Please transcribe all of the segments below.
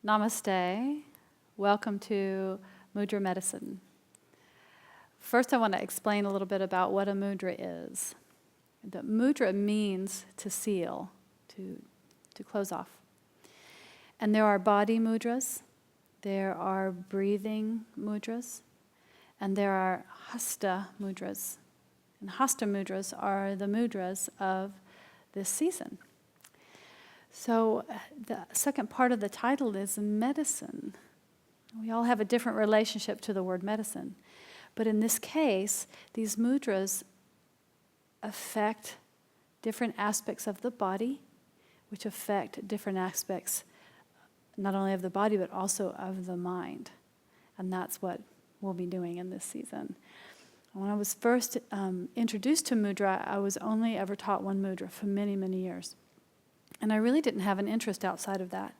Namaste. Welcome to Mudra Medicine. First, I want to explain a little bit about what a mudra is. The mudra means to seal, to close off. And there are body mudras, there are breathing mudras, and there are hasta mudras. And hasta mudras are the mudras of this season. So the second part of the title is medicine. We all have a different relationship to the word medicine. But in this case, these mudras affect different aspects of the body, which affect different aspects not only of the body, but also of the mind. And that's what we'll be doing in this season. When I was first introduced to mudra, I was only ever taught one mudra for many, many years. And I really didn't have an interest outside of that.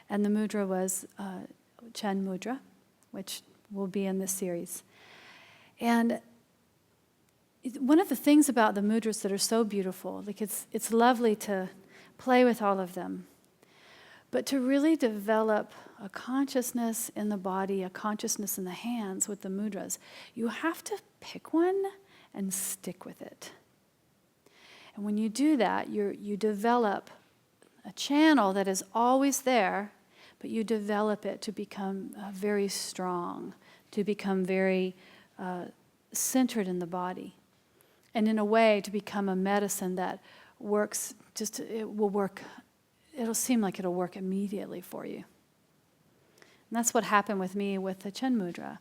And the mudra was Chen Mudra, which will be in this series. And one of the things about the mudras that are so beautiful, like it's lovely to play with all of them, but to really develop a consciousness in the body, a consciousness in the hands with the mudras, you have to pick one and stick with it. And when you do that, you develop a channel that is always there, but you develop it to become very strong, to become very centered in the body. And in a way, to become a medicine that works, it'll seem like it'll work immediately for you. And that's what happened with me with the Chen Mudra.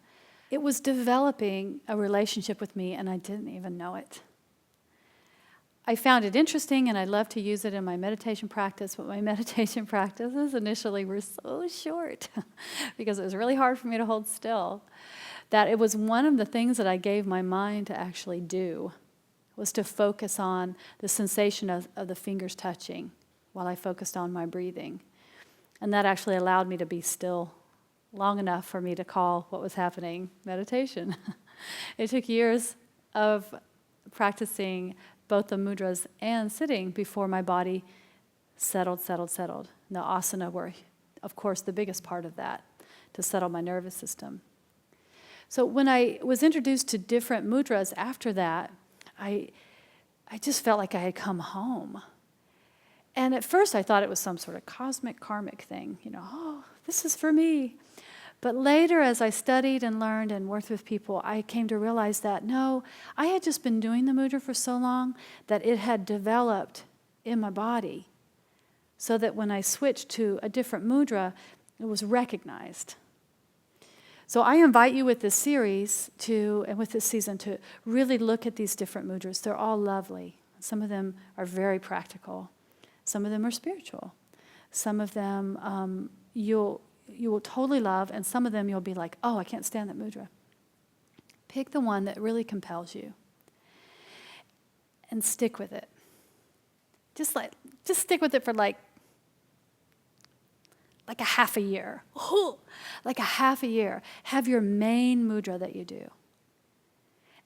It was developing a relationship with me, and I didn't even know it. I found it interesting, and I love to use it in my meditation practice, but my meditation practices initially were so short because it was really hard for me to hold still, that it was one of the things that I gave my mind to actually do, was to focus on the sensation of the fingers touching while I focused on my breathing. And that actually allowed me to be still long enough for me to call what was happening meditation. It took years of practicing both the mudras and sitting before my body settled. The asana were, of course, the biggest part of that, to settle my nervous system. So when I was introduced to different mudras after that, I just felt like I had come home. And at first I thought it was some sort of cosmic, karmic thing, oh, this is for me. But later, as I studied and learned and worked with people, I came to realize that, no, I had just been doing the mudra for so long that it had developed in my body, so that when I switched to a different mudra, it was recognized. So I invite you with this series and with this season to really look at these different mudras. They're all lovely. Some of them are very practical. Some of them are spiritual. Some of them you will totally love, and some of them you'll be like, oh, I can't stand that mudra. Pick the one that really compels you and stick with it. Just stick with it for like a half a year. Like a half a year. Have your main mudra that you do.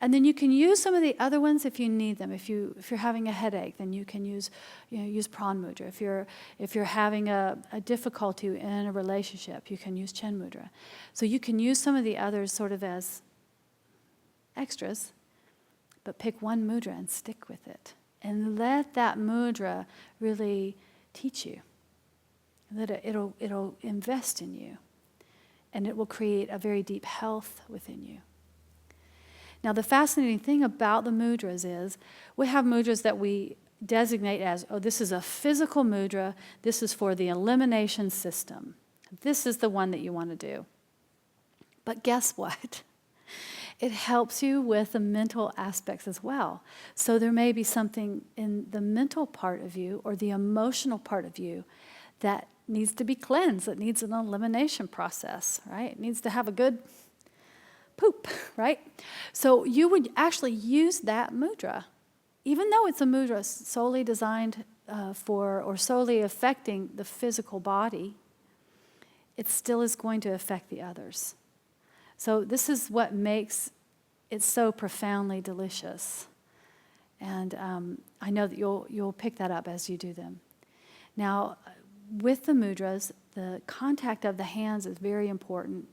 And then you can use some of the other ones if you need them. If you're having a headache, then you can use Pran Mudra. If you're having a difficulty in a relationship, you can use Chen Mudra. So you can use some of the others sort of as extras, but pick one mudra and stick with it. And let that mudra really teach you. That it'll invest in you. And it will create a very deep health within you. Now, the fascinating thing about the mudras is we have mudras that we designate as, oh, this is a physical mudra. This is for the elimination system. This is the one that you want to do. But guess what? It helps you with the mental aspects as well. So there may be something in the mental part of you or the emotional part of you that needs to be cleansed. It needs an elimination process, right? It needs to have a good poop, right? So you would actually use that mudra, even though it's a mudra solely designed for or solely affecting the physical body, it still is going to affect the others. So this is what makes it so profoundly delicious. And I know that you'll pick that up as you do them. Now, with the mudras, the contact of the hands is very important.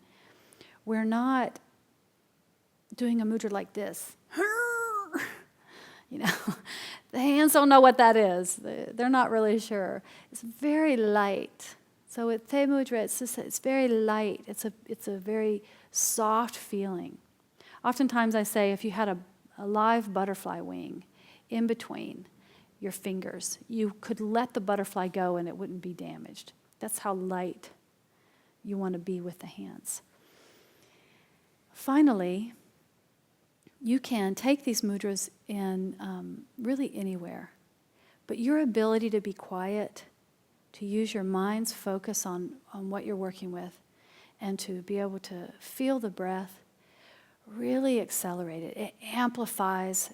We're not doing a mudra like this. You know, the hands don't know what that is. They're not really sure. It's very light. So with Chen Mudra, it's very light. It's a very soft feeling. Oftentimes I say if you had a live butterfly wing in between your fingers, you could let the butterfly go and it wouldn't be damaged. That's how light you want to be with the hands. Finally, you can take these mudras in really anywhere, but your ability to be quiet, to use your mind's focus on what you're working with, and to be able to feel the breath, really accelerate it. It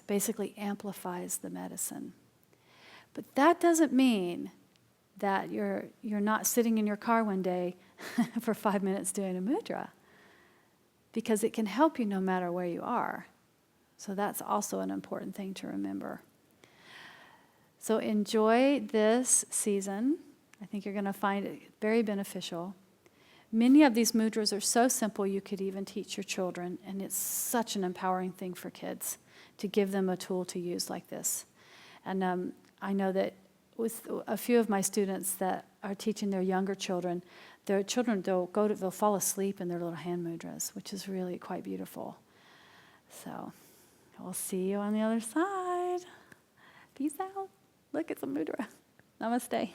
basically amplifies the medicine. But that doesn't mean that you're not sitting in your car one day for 5 minutes doing a mudra, because it can help you no matter where you are. So that's also an important thing to remember. So enjoy this season. I think you're going to find it very beneficial. Many of these mudras are so simple you could even teach your children, and it's such an empowering thing for kids to give them a tool to use like this. And I know that with a few of my students that are teaching their younger children, they'll fall asleep in their little hand mudras, which is really quite beautiful. So we'll see you on the other side. Peace out. Look, it's a mudra. Namaste.